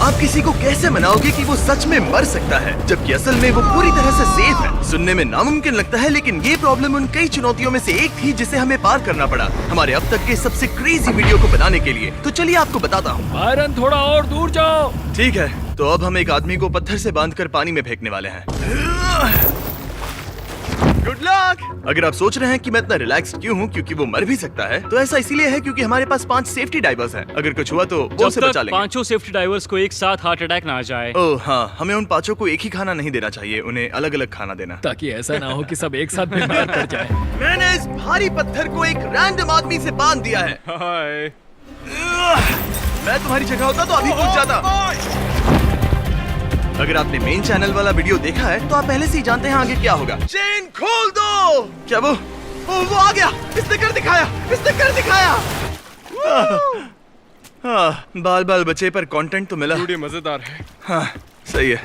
आप किसी को कैसे मनाओगे कि वो सच में मर सकता है, जबकि असल में वो पूरी तरह से सेफ है? सुनने में नामुमकिन लगता है, लेकिन ये प्रॉब्लम उन कई चुनौतियों में से एक थी जिसे हमें पार करना पड़ा हमारे अब तक के सबसे क्रेजी वीडियो को बनाने के लिए। तो चलिए आपको बताता हूँ। बायरन थोड़ा और दूर जाओ। ठीक है, तो अब हम एक आदमी को पत्थर से बांधकर पानी में फेंकने वाले हैं। Good luck. अगर आप सोच रहे हैं कि मैं इतना रिलैक्स्ड क्यों हूँ क्योंकि वो मर भी सकता है, तो ऐसा इसीलिए है क्योंकि हमारे पास 5 सेफ्टी डाइवर्स हैं। अगर कुछ हुआ तो वो उसे बचा लेंगे। 5 सेफ्टी डाइवर्स को एक साथ हार्ट अटैक ना आ जाए। ओह हाँ, हमें उन 5 को एक ही खाना नहीं देना चाहिए, उन्हें अलग अलग खाना देना, ताकि ऐसा ना हो कि सब एक साथ बीमार पड़ जाए। मैंने इस भारी पत्थर को एक रैंडम आदमी से बांध दिया है। हाय। मैं तुम्हारी जगह होता तो अभी कूद जाता। अगर आपने मेन चैनल वाला वीडियो देखा है तो आप पहले से ही जानते हैं आगे क्या होगा। चेन खोल दो। क्या वो आ गया। इसने कर दिखाया। बाल बाल बचे पर कंटेंट तो मिला। वीडियो मजेदार है। हाँ सही है।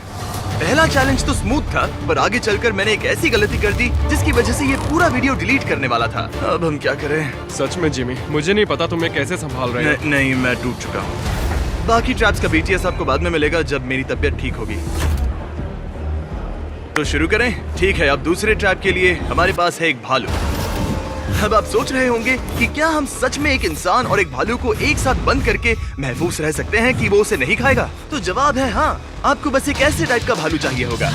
पहला चैलेंज तो स्मूथ था, पर आगे चलकर मैंने एक ऐसी गलती कर दी जिसकी वजह से ये पूरा वीडियो डिलीट करने वाला था। अब हम क्या करें? सच में जिमी, मुझे नहीं पता तुम्हें कैसे संभाल रहे हो। नहीं, मैं टूट चुका हूँ। बाकी ट्रैप्स का BTS आपको बाद में मिलेगा जब मेरी तबीयत ठीक होगी। तो शुरू करें? ठीक है, अब दूसरे ट्रैप के लिए हमारे पास है एक भालू। अब आप सोच रहे होंगे कि क्या हम सच में एक इंसान और एक भालू को एक साथ बंद करके महफूज रह सकते हैं कि वो उसे नहीं खाएगा? तो जवाब है हाँ। आपको बस एक ऐसे टाइप का भालू चाहिए होगा।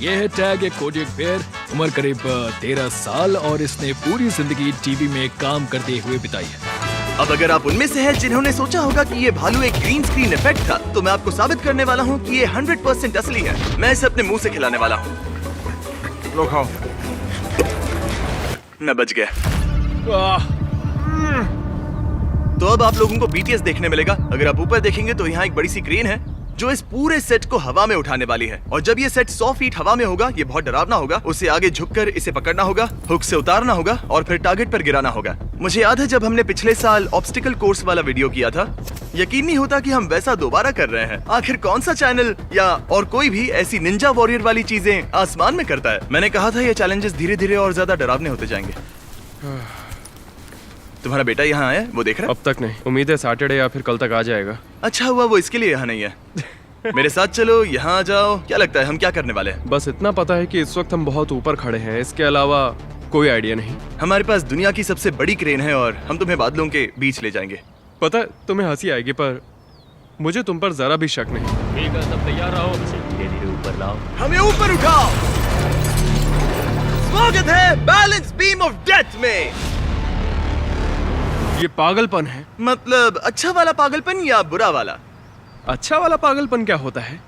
ये है टैग, एक कोडियक बेयर, उम्र करीब 13 साल और इसने पूरी जिंदगी टीवी में काम करते हुए बिताई है। अब अगर आप उनमें से हैं जिन्होंने सोचा होगा कि ये भालू एक ग्रीन स्क्रीन इफेक्ट था, तो मैं आपको साबित करने वाला हूँ कि ये 100% असली है। मैं इसे अपने मुंह से खिलाने वाला हूँ। लो खाओ। मैं बच गया। तो अब आप लोगों को BTS देखने मिलेगा। अगर आप ऊपर देखेंगे तो यहाँ एक बड़ी सी क्रेन है जो इस पूरे सेट को हवा में उठाने वाली है। और जब ये सेट 100 फीट हवा में होगा, ये बहुत डरावना होगा। उसे आगे झुककर इसे पकड़ना होगा, हुक से उतारना होगा और फिर टारगेट पर गिराना होगा। मुझे याद है जब हमने पिछले साल ऑब्स्टिकल कोर्स वाला वीडियो किया था, यकीन नहीं होता कि हम वैसा दोबारा कर रहे हैं। आखिर कौन सा चैनल या और कोई भी ऐसी निंजा वॉरियर वाली चीजें आसमान में करता है? मैंने कहा था ये चैलेंजेस धीरे धीरे और ज्यादा डरावने होते जाएंगे। तुम्हारा बेटा यहाँ आया, वो देख रहा है? अब तक नहीं, उम्मीद है सैटरडे या फिर कल तक आ जाएगा। अच्छा हुआ वो इसके लिए यहाँ नहीं है। मेरे साथ चलो, यहाँ आ जाओ। क्या लगता है हम क्या करने वाले हैं? बस इतना पता है कि इस वक्त हम बहुत ऊपर खड़े हैं, इसके अलावा कोई आइडिया नहीं। हमारे पास दुनिया की सबसे बड़ी क्रेन है और हम तुम्हें बादलों के बीच ले जाएंगे। पता है तुम्हें हंसी आएगी, पर मुझे तुम पर जरा भी शक नहीं। ठीक है, सब तैयार रहो। धीरे ऊपर लाओ। हमें ऊपर उठाओ। स्वागत है बैलेंस बीम ऑफ डेथ में। ये पागलपन है। मतलब अच्छा वाला पागलपन या बुरा वाला? अच्छा वाला पागलपन क्या होता है?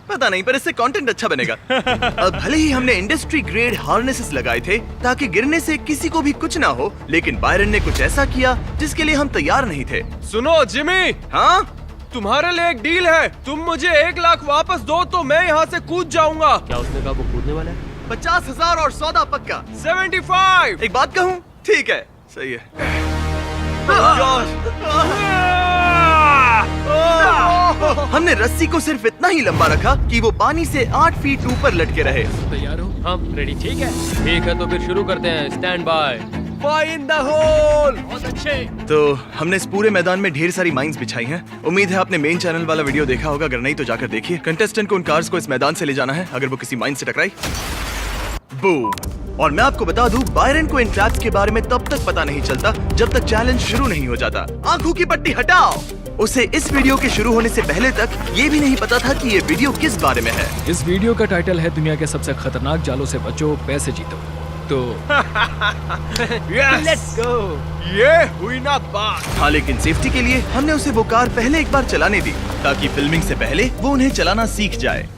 पता नहीं, पर इससे कंटेंट अच्छा बनेगा। अब भले ही हमने इंडस्ट्री ग्रेड हार्नेसेस लगाए थे ताकि गिरने से किसी को भी कुछ ना हो, लेकिन बायरन ने कुछ ऐसा किया जिसके लिए हम तैयार नहीं थे। सुनो जिमी, हाँ तुम्हारे लिए एक डील है। तुम मुझे 1 लाख वापस दो तो मैं यहाँ से कूद जाऊंगा। क्या उसने कहा वो कूदने वाला है? 50,000 और सौदा पक्का। 75। एक बात कहूँ? ठीक है, सही है। हमने रस्सी को सिर्फ इतना ही लंबा रखा कि वो पानी से 8 फीट ऊपर लटके रहे। तैयार हो? हाँ रेडी। ठीक है, तो फिर शुरू करते हैं। Stand by. Fire in the hole. बहुत अच्छे। तो हमने इस पूरे मैदान में ढेर सारी माइंस बिछाई हैं। उम्मीद है आपने मेन चैनल वाला वीडियो देखा होगा, अगर नहीं तो जाकर देखिए। कंटेस्टेंट को उन कार्स को इस मैदान से ले जाना है अगर वो किसी माइन से टकराई। बूम। और मैं आपको बता दूं, बायरन को इन ट्रैप्स के बारे में तब तक पता नहीं चलता जब तक चैलेंज शुरू नहीं हो जाता। आंखों की पट्टी हटाओ। उसे इस वीडियो के शुरू होने से पहले तक ये भी नहीं पता था कि ये वीडियो किस बारे में है। इस वीडियो का टाइटल है दुनिया के सबसे खतरनाक जालों से बचो, पैसे जीतो। तो लेट्स गो। ये हुई ना बात। हाँ, लेकिन सेफ्टी के लिए हमने उसे वो कार पहले एक बार चलाने दी ताकि फिल्मिंग से पहले वो उन्हें चलाना सीख जाए।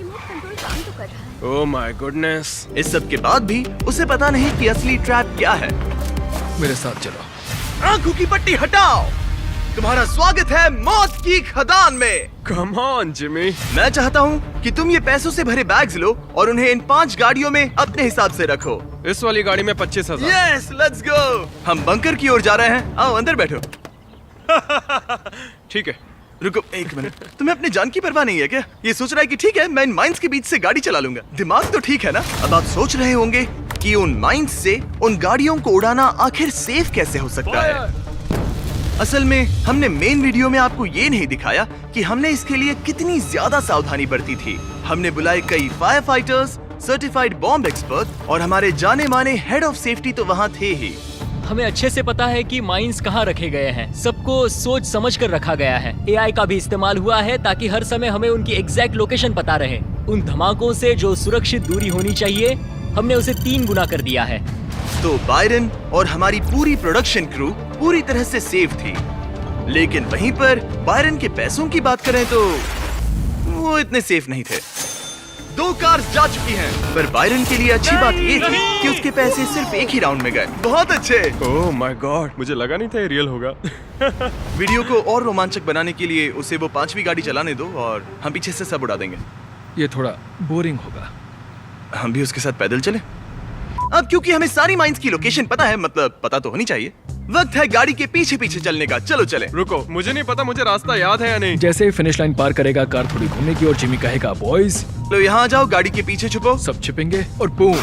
Oh my goodness. इस सब के बाद भी उसे पता नहीं कि असली ट्रैप क्या है। मेरे साथ चलो। आंखों की पट्टी हटाओ। तुम्हारा स्वागत है मौत की खदान में। Come on Jimmy. मैं चाहता हूँ कि तुम ये पैसों से भरे बैग्स लो और उन्हें इन 5 गाड़ियों में अपने हिसाब से रखो। इस वाली गाड़ी में 25,000। Yes, let's go. हम बंकर की ओर जा रहे हैं। आओ अंदर बैठो। ठीक है। रुको एक मिनट, तुम्हें अपनी जान की परवाह नहीं है क्या? ये सोच रहा है कि ठीक है मैं इन माइंस के बीच से गाड़ी चला लूंगा। दिमाग तो ठीक है ना? अब आप सोच रहे होंगे कि उन माइंस से उन गाड़ियों को उड़ाना आखिर सेफ कैसे हो सकता है। असल में हमने मेन वीडियो में आपको ये नहीं दिखाया कि हमने इसके लिए कितनी ज्यादा सावधानी बरती थी। हमने बुलाए कई fire fighters, certified bomb expert और हमारे जाने माने हेड ऑफ सेफ्टी तो वहाँ थे ही। हमें अच्छे से पता है कि माइंस कहाँ रखे गए हैं। सबको सोच समझ कर रखा गया है। एआई का भी इस्तेमाल हुआ है ताकि हर समय हमें उनकी एग्जैक्ट लोकेशन पता रहे। उन धमाकों से जो सुरक्षित दूरी होनी चाहिए, हमने उसे 3 गुना कर दिया है। तो बायरन और हमारी पूरी प्रोडक्शन क्रू पूरी तरह से सेफ थी। लेकिन वहीं पर बायरन के पैसों की बात करें तो वो इतने सेफ नहीं थे। 2 कार्स जा चुकी हैं, पर बायरन के लिए अच्छी बात ये थी कि उसके पैसे सिर्फ एक ही राउंड में गए। बहुत अच्छे। ओह माय गॉड, मुझे लगा नहीं था ये रियल होगा। वीडियो को और रोमांचक बनाने के लिए उसे वो 5वीं गाड़ी चलाने दो और हम पीछे से सब उड़ा देंगे। ये थोड़ा बोरिंग होगा। हम भी उसके साथ पैदल चले। अब क्योंकि हमें सारी माइंस की लोकेशन पता है, मतलब पता तो होनी चाहिए, वक्त है गाड़ी के पीछे पीछे चलने का। चलो चले। रुको, मुझे नहीं पता मुझे रास्ता याद है या नहीं। जैसे ही फिनिश लाइन पार करेगा, कार थोड़ी घूमेगी और जिमी कहेगा बॉयज। लो यहाँ आ जाओ, गाड़ी के पीछे छुपो। सब छिपेंगे और बूम।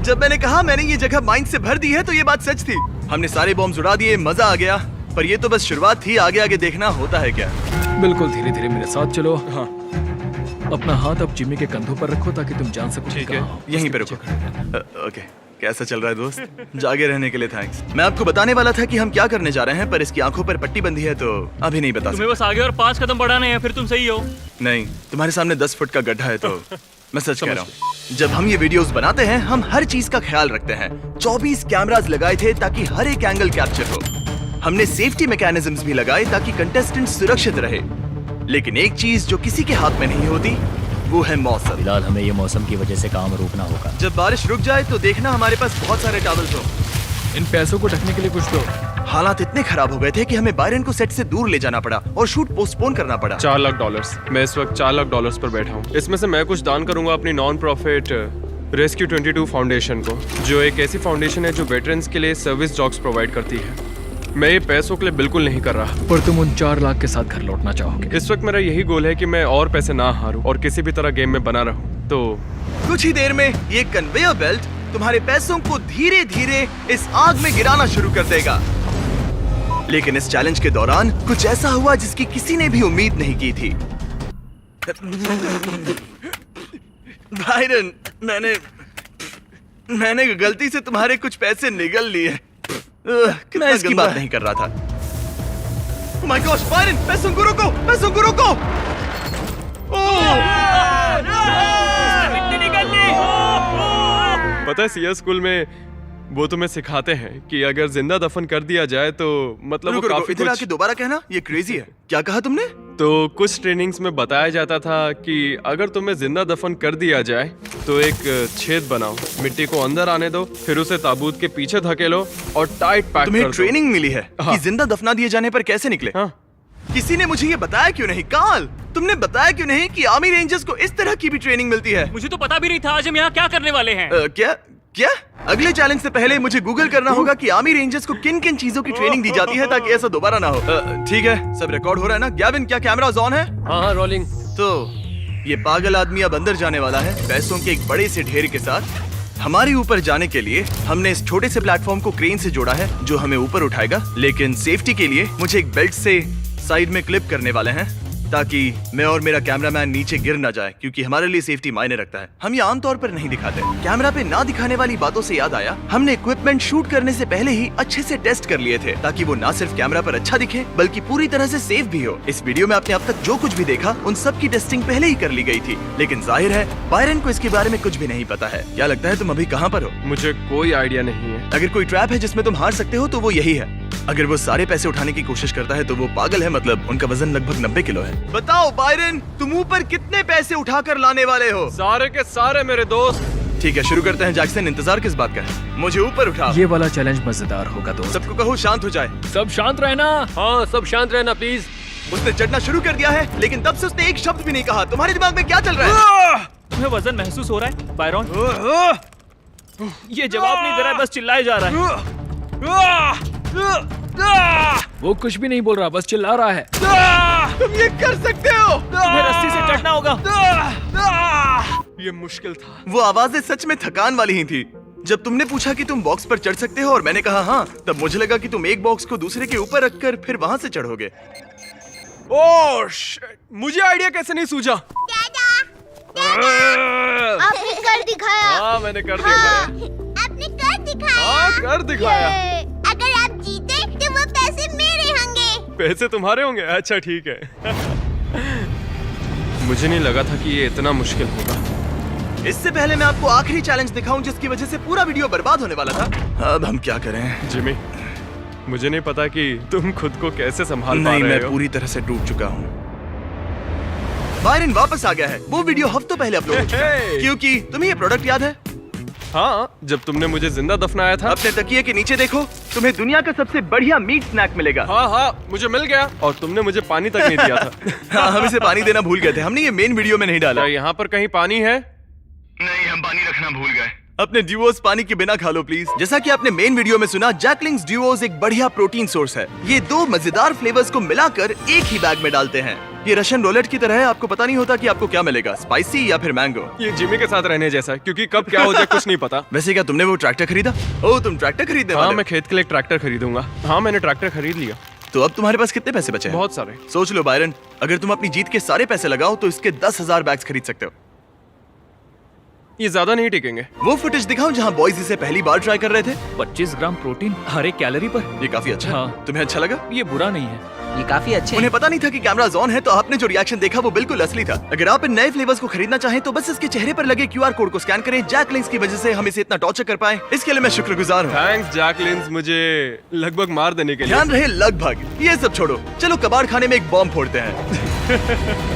जब मैंने कहा मैंने ये जगह माइंस से भर दी है तो ये बात सच थी। हमने सारे बॉम्ब उड़ा दिए, मजा आ गया। पर ये तो बस शुरुआत थी, आगे आगे देखना होता है क्या। बिल्कुल धीरे धीरे मेरे साथ चलो। हाँ, अपना हाथ अब जिमी के कंधों पर रखो ताकि तुम जान सको। ठीक है, यहीं पे रुको। ओके, कैसा चल रहा है दोस्त? जागे रहने के लिए थैंक्स। मैं आपको बताने वाला था कि हम क्या करने जा रहे हैं, पर इसकी आंखों पर पट्टी बंधी है तो अभी नहीं बता तुम्हें बस आगे और 5 कदम बढ़ाने हैं, फिर तुम सही हो। नहीं, तुम्हारे सामने 10 फुट का गड्ढा है तो मैं सच कह रहा हूँ। जब हम ये वीडियोस बनाते हैं, हम हर चीज का ख्याल रखते हैं। 24 कैमरास लगाए थे ताकि हर एक एंगल कैप्चर हो। हमने सेफ्टी मैकेनिज्म्स भी लगाए ताकि कंटेस्टेंट सुरक्षित रहे। लेकिन एक चीज जो किसी के हाथ में नहीं होती, वो है मौसम। फिलहाल हमें ये मौसम की वजह से काम रोकना होगा। जब बारिश रुक जाए तो देखना हमारे पास बहुत सारे टॉवल्स हो। इन पैसों को ढकने के लिए कुछ दो। हालात इतने खराब हो गए थे कि हमें बायरन को सेट से दूर ले जाना पड़ा और शूट पोस्टपोन करना पड़ा। $4 लाख। मैं इस वक्त $4 लाख पर बैठा हूँ। इसमें से मैं कुछ दान करूंगा अपनी नॉन प्रॉफिट रेस्क्यू 22 फाउंडेशन को, जो एक ऐसी फाउंडेशन है जो वेटरन्स के लिए सर्विस डॉग्स प्रोवाइड करती है। मैं ये पैसों के लिए बिल्कुल नहीं कर रहा। पर तुम उन 4 लाख के साथ घर लौटना चाहोगे। इस वक्त मेरा यही गोल है कि मैं और पैसे ना हारूं और किसी भी तरह गेम में बना रहूं। तो कुछ ही देर में ये कन्वेयर बेल्ट तुम्हारे पैसों को धीरे धीरे इस आग में गिराना शुरू कर देगा। लेकिन इस चैलेंज के दौरान कुछ ऐसा हुआ जिसकी किसी ने भी उम्मीद नहीं की थी। बायरन, मैंने गलती से तुम्हारे कुछ पैसे निगल लिए। मैं इसकी बात नहीं कर रहा था। Oh my gosh, बायरन, पैसों को रोको, पैसों को रोको। पता है सीएस स्कूल में वो तुम्हें सिखाते हैं कि अगर जिंदा दफन कर दिया जाए तो मतलब वो काफी इधर आके दोबारा कहना, ये क्रेजी है। क्या कहा तुमने? तो कुछ ट्रेनिंग्स में बताया जाता था कि अगर तुम्हें जिंदा दफन कर दिया जाए तो एक छेद बनाओ, मिट्टी को अंदर आने दो, फिर उसे ताबूत के पीछे धकेलो और टाइट पैक कर दो। तुम्हें ट्रेनिंग मिली है हाँ। कि जिंदा दफना दिए जाने पर कैसे निकले? हाँ। किसी ने मुझे ये बताया क्यों नहीं? काल, तुमने बताया क्यों नहीं कि आर्मी रेंजर्स को इस तरह की भी ट्रेनिंग मिलती है? मुझे तो पता भी नहीं था आज हम यहाँ क्या करने वाले हैं। क्या? अगले चैलेंज से पहले मुझे गूगल करना होगा कि आर्मी रेंजर्स को किन किन चीजों की ट्रेनिंग दी जाती है ताकि ऐसा दोबारा ना हो। ठीक है, सब रिकॉर्ड हो रहा है ना? गैविन, क्या कैमरास ऑन है? हाँ, रोलिंग। तो ये पागल आदमी अब अंदर जाने वाला है पैसों के एक बड़े से ढेर के साथ। हमारे ऊपर जाने के लिए हमने इस छोटे से प्लेटफॉर्म को क्रेन से जोड़ा है जो हमें ऊपर उठाएगा। लेकिन सेफ्टी के लिए मुझे एक बेल्ट से साइड में क्लिप करने वाले हैं ताकि मैं और मेरा कैमरामैन नीचे गिर ना जाए, क्योंकि हमारे लिए सेफ्टी मायने रखता है। हम ये आमतौर पर नहीं दिखाते। कैमरा पे ना दिखाने वाली बातों से याद आया, हमने इक्विपमेंट शूट करने से पहले ही अच्छे से टेस्ट कर लिए थे ताकि वो ना सिर्फ कैमरा पर अच्छा दिखे बल्कि पूरी तरह से सेफ भी हो। इस वीडियो में आपने अब तक जो कुछ भी देखा उन सब की टेस्टिंग पहले ही कर ली गई थी। लेकिन जाहिर है बायरन को इसके बारे में कुछ भी नहीं पता है। क्या लगता है तुम अभी कहाँ पर हो? मुझे कोई आइडिया नहीं है। अगर कोई ट्रैप है जिसमें तुम हार सकते हो तो वो यही है। अगर वो सारे पैसे उठाने की कोशिश करता है तो वो पागल है, मतलब उनका वजन लगभग 90 किलो है। बताओ बायरन, तुम ऊपर कितने पैसे उठाकर लाने वाले हो? सारे के सारे मेरे दोस्त। ठीक है, शुरू करते हैं। जैक्सन, इंतजार किस बात का है? मुझे ऊपर उठा। ये वाला चैलेंज मजेदार होगा दोस्त। सबको कहो शांत हो जाए। सब शांत रहना। हाँ, सब शांत रहना प्लीज। उसने चढ़ना शुरू कर दिया है लेकिन तब से उसने एक शब्द भी नहीं कहा। तुम्हारे दिमाग में क्या चल रहा है? तुम्हें वजन महसूस हो रहा है बायरन? ये जवाब नहीं दे रहा है, बस चिल्लाए जा रहा है। वो कुछ भी नहीं बोल रहा, बस चिल्ला रहा है। तुम ये कर सकते हो। तुम्हें रस्सी से चढ़ना होगा। ये मुश्किल था। वो आवाजें सच में थकान वाली ही थी। जब तुमने पूछा कि तुम बॉक्स पर चढ़ सकते हो और मैंने कहा हाँ, तब मुझे लगा कि तुम एक बॉक्स को दूसरे के ऊपर रखकर फिर वहां से चढ़ोगे। ओह शिट, मुझे आइडिया कैसे नहीं सूझा? आपने कर दिखाया। हाँ मैंने कर हाँ, दिखाया। आपने कर दिखाया। हाँ कर दिखाया। ये, अगर आप जीते तो वो पैसे मेरे होंगे। पैसे तुम्हारे होंगे? अच्छा ठीक है। मुझे नहीं लगा था कि ये इतना मुश्किल होगा। इससे पहले मैं आपको आखिरी चैलेंज दिखाऊं जिसकी वजह से पूरा वीडियो बर्बाद होने वाला था। अब हम क्या करें? जिमी, मुझे नहीं पता कि तुम खुद को कैसे संभाल पा नहीं, रहे मैं हो। पूरी तरह से टूट चुका हूँ। बायरन वापस आ गया है। वो वीडियो हफ्तों पहले अपलोड हो चुका है। हे। क्योंकि तुम्हें ये प्रोडक्ट याद है? हाँ, जब तुमने मुझे जिंदा दफनाया था। अपने तकिए के नीचे देखो, तुम्हें दुनिया का सबसे बढ़िया मीट स्नैक मिलेगा। हाँ हाँ, मुझे मिल गया और तुमने मुझे पानी तक नहीं दिया था। हाँ, हम इसे पानी देना भूल गए थे। हमने ये मेन वीडियो में नहीं डाला। क्या यहाँ पर कहीं पानी है? नहीं, हम पानी रखना भूल गए। अपने ड्यूओस पानी के बिना खा लो प्लीज। जैसा कि आपने मेन वीडियो में सुना, जैकलिंग्स ड्यूओस एक बढ़िया प्रोटीन सोर्स है। ये 2 मजेदार फ्लेवर्स को मिलाकर एक ही बैग में डालते हैं। ये रशियन रोलेट की तरह है, आपको पता नहीं होता कि आपको क्या मिलेगा, स्पाइसी या फिर मैंगो। ये जिमी के साथ रहने जैसा है, क्योंकि कब क्या हो जाए कुछ नहीं पता। वैसे क्या तुमने वो ट्रैक्टर खरीदा? ओह, तुम ट्रैक्टर खरीदने हाँ, वाले हो? मैं खेत के लिए एक ट्रैक्टर खरीदूंगा। हाँ, मैंने ट्रैक्टर खरीद लिया। तो अब तुम्हारे पास कितने पैसे बचे हैं? बहुत सारे। सोच लो बायरन, अगर तुम अपनी जीत के सारे पैसे लगाओ तो इसके 10,000 बैग्स खरीद सकते हो। ये ज्यादा नहीं टिकेंगे। वो फुटेज दिखाऊं जहां बॉयज इसे पहली बार ट्राई कर रहे थे? 25 ग्राम प्रोटीन हर एक कैलोरी पर। ये काफी अच्छा है। हाँ। तुम्हें अच्छा लगा? ये बुरा नहीं है। ये काफी अच्छे उन्हें पता नहीं था कि कैमरास ऑन है, तो आपने जो रिएक्शन देखा वो बिल्कुल असली था। अगर आप इन नए फ्लेवर्स को खरीदना चाहें तो बस इसके चेहरे पर लगे QR कोड को स्कैन करें। जैकलिंग्स की वजह से हम इसे इतना टॉर्चर कर पाए, इसके लिए मैं शुक्रगुजार हूँ। थैंक्स जैकलिन्स, मुझे लगभग मार देने के लिए। ध्यान रहे लगभग। ये सब छोड़ो, चलो कबाड़ खाने में एक बॉम्ब फोड़ते हैं।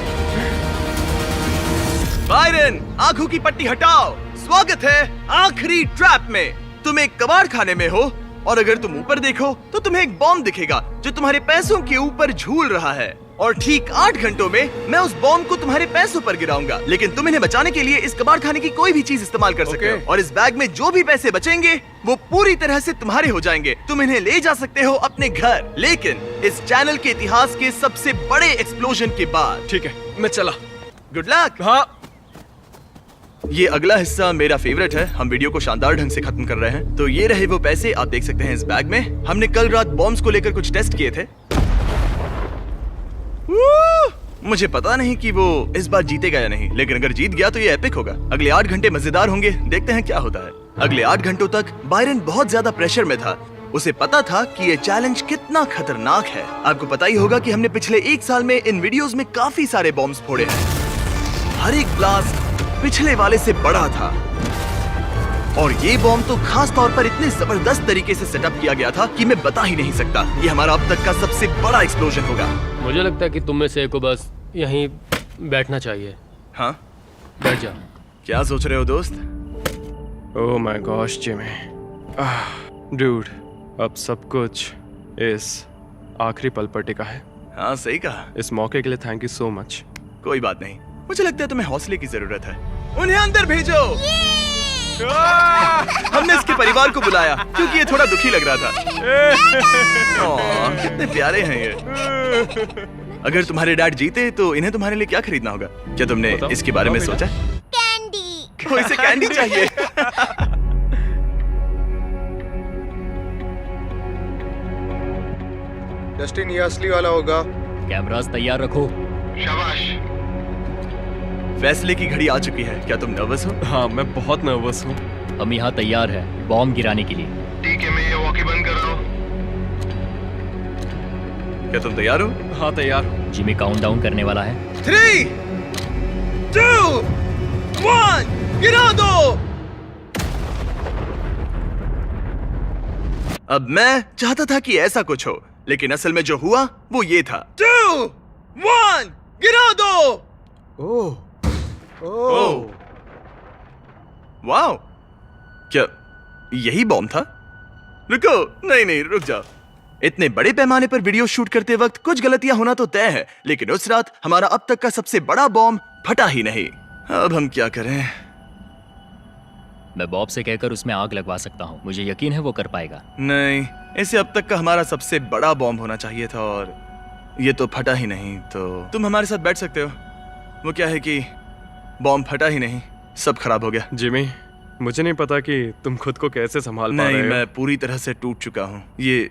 बायरन, आंखों की पट्टी हटाओ। स्वागत है आखिरी ट्रैप में। तुम एक कबाड़ खाने में हो और अगर तुम ऊपर देखो तो तुम्हें एक बॉम्ब दिखेगा जो तुम्हारे पैसों के ऊपर झूल रहा है। और ठीक 8 घंटों में मैं उस बॉम्ब को तुम्हारे पैसों पर गिराऊंगा, लेकिन तुम इन्हें बचाने के लिए इस कबाड़ खाने की कोई भी चीज इस्तेमाल कर सकते हो। और इस बैग में जो भी पैसे बचेंगे वो पूरी तरह से तुम्हारे हो जाएंगे। तुम इन्हें ले जा सकते हो अपने घर, लेकिन इस चैनल के इतिहास के सबसे बड़े एक्सप्लोजन के बाद। ठीक है, मैं चला। Good luck. हाँ, ये अगला हिस्सा मेरा फेवरेट है। हम वीडियो को शानदार ढंग से खत्म कर रहे हैं। तो ये रहे वो पैसे, आप देख सकते हैं इस बैग में। हमने कल रात बॉम्ब्स को लेकर कुछ टेस्ट किए थे। मुझे पता नहीं कि वो इस बार जीतेगा या नहीं, लेकिन अगर जीत गया तो ये एपिक होगा। अगले 8 घंटे मजेदार होंगे, देखते हैं क्या होता है। अगले 8 घंटों तक बायरन बहुत ज्यादा प्रेशर में था। उसे पता था कि ये चैलेंज कितना खतरनाक है। आपको पता ही होगा कि हमने पिछले 1 साल में इन वीडियोस में काफी सारे बॉम्ब्स फोड़े हैं। हर एक ब्लास्ट पिछले वाले से बड़ा था और ये बॉम्ब तो खास तौर पर इतने जबरदस्त तरीके से सेटअप किया गया था कि मैं बता ही नहीं सकता। ये हमारा अब तक का सबसे बड़ा एक्सप्लोजन होगा। मुझे लगता है कि तुम में से एक को बस यहीं बैठना चाहिए। हाँ, बैठ जा। क्या सोच रहे हो दोस्त? Oh my gosh Jimmy, dude, अब सब कुछ इस आखिरी पल पर टिका है। हाँ, सही कहा। इस मौके के लिए थैंक यू सो मच। कोई बात नहीं, मुझे लगता है तुम्हें हौसले की जरूरत है। उन्हें अंदर भेजो। हमने इसके परिवार को बुलाया क्योंकि ये थोड़ा दुखी लग रहा था। ओह, कितने प्यारे हैं ये। अगर तुम्हारे डैड जीते तो इन्हें तुम्हारे लिए क्या खरीदना होगा? क्या तुमने बताओ, इसके बारे में बताओ सोचा? कैंडी। तो इसे कैंडी चाहिए। डस्टिन, ये असली वाला होगा। कैमरास तैयार रखो। फैसले की घड़ी आ चुकी है। क्या तुम नर्वस हो? हाँ, मैं बहुत नर्वस हूँ। हम यहाँ तैयार है बॉम्ब गिराने के लिए। ठीक है, मैं ये वॉकी बंद कर रहा हूँ। क्या तुम तैयार हो? हाँ, तैयार। जिमी काउंटडाउन करने वाला है। 3, 2, 1, गिरा दो। अब मैं चाहता था कि ऐसा कुछ हो, लेकिन असल में जो हुआ वो ये था। 2, 1, गिरा दो। ओह, ओह, वाओ, क्या यही बॉम्ब था? रुको, नहीं, रुक जाओ। इतने बड़े पैमाने पर वीडियो शूट करते वक्त कुछ गलतियां होना तो तय है, लेकिन उस रात हमारा अब तक का सबसे बड़ा बॉम्ब फटा ही नहीं। अब हम क्या करें? मैं बॉब से कहकर उसमें आग लगवा सकता हूँ। मुझे यकीन है वो कर पाएगा। नहीं, इसे अब तक का हमारा सबसे बड़ा बॉम्ब होना चाहिए था और ये तो फटा ही नहीं। तो तुम हमारे साथ बैठ सकते हो। वो क्या है कि बॉम्ब फटा ही नहीं, सब खराब हो गया। जिमी, मुझे नहीं पता कि तुम खुद को कैसे संभाल पा नहीं, रहे हो। मैं पूरी तरह से टूट चुका हूँ। ये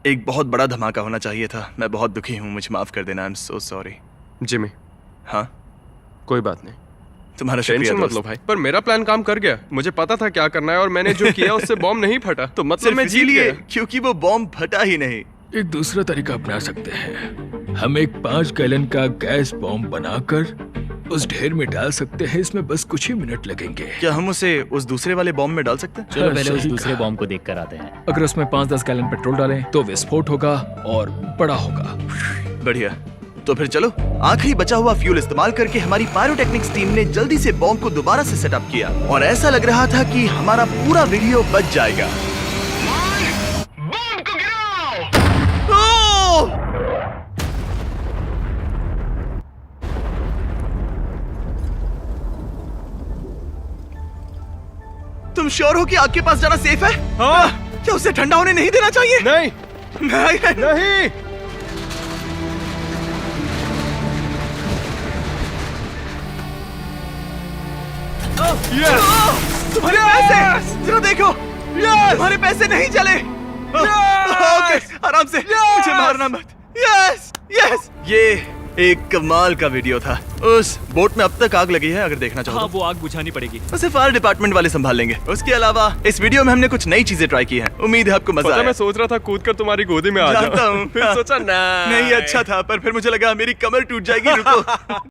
एक बहुत बड़ा धमाका होना चाहिए था। मैं बहुत दुखी हूँ, मुझे माफ कर देना। I am so sorry. Jimmy, हाँ, कोई बात नहीं, तुम्हारा शुक्रिया टेंशन मत लो दोस्त। भाई। पर मेरा प्लान काम कर गया। मुझे पता था क्या करना है और मैंने जो किया उससे बॉम्ब नहीं फटा, तो मतलब सिर्फ मैं जीत इसीलिए गया। क्योंकि वो बॉम्ब फटा ही नहीं। एक दूसरा तरीका अपना सकते हैं। हम एक 5 गैलन का गैस बॉम्ब बनाकर उस ढेर में डाल सकते हैं। इसमें बस कुछ ही मिनट लगेंगे। क्या हम उसे उस दूसरे वाले बॉम्ब में डाल सकते हैं? चलो पहले उस सही दूसरे कहा। बॉम्ब को देख कर आते हैं। अगर उसमें 5-10 गैलन पेट्रोल डालें तो विस्फोट होगा और बड़ा होगा। बढ़िया, तो फिर चलो। आखिरी बचा हुआ फ्यूल इस्तेमाल करके हमारी पायरोटेक्निक्स टीम ने जल्दी से बॉम्ब को दोबारा से सेटअप किया और ऐसा लग रहा था कि हमारा पूरा वीडियो बच जाएगा। ओह! तुम श्योर हो कि आग के पास जाना सेफ है? हाँ। क्या उसे ठंडा होने नहीं देना चाहिए? नहीं नहीं। नहीं, तुम्हारे पैसे जरा देखो। तुम्हारे पैसे नहीं चले। ओके, आराम से, मुझे मारना मत। यस यस, ये एक कमाल का वीडियो था। उस बोट में अब तक आग लगी है, अगर देखना चाहो हाँ, तो। वो आग बुझानी पड़ेगी। उसे फायर डिपार्टमेंट वाले संभाल लेंगे। उसके अलावा इस वीडियो में हमने कुछ नई चीजें ट्राई की हैं। उम्मीद है आपको मजा पता आया। मैं सोच रहा था कूद कर तुम्हारी गोदी में आ जानता जाऊं। हूँ। फिर सोचा ना, नहीं, अच्छा था, पर फिर मुझे लगा मेरी कमर टूट जाएगी। रुको।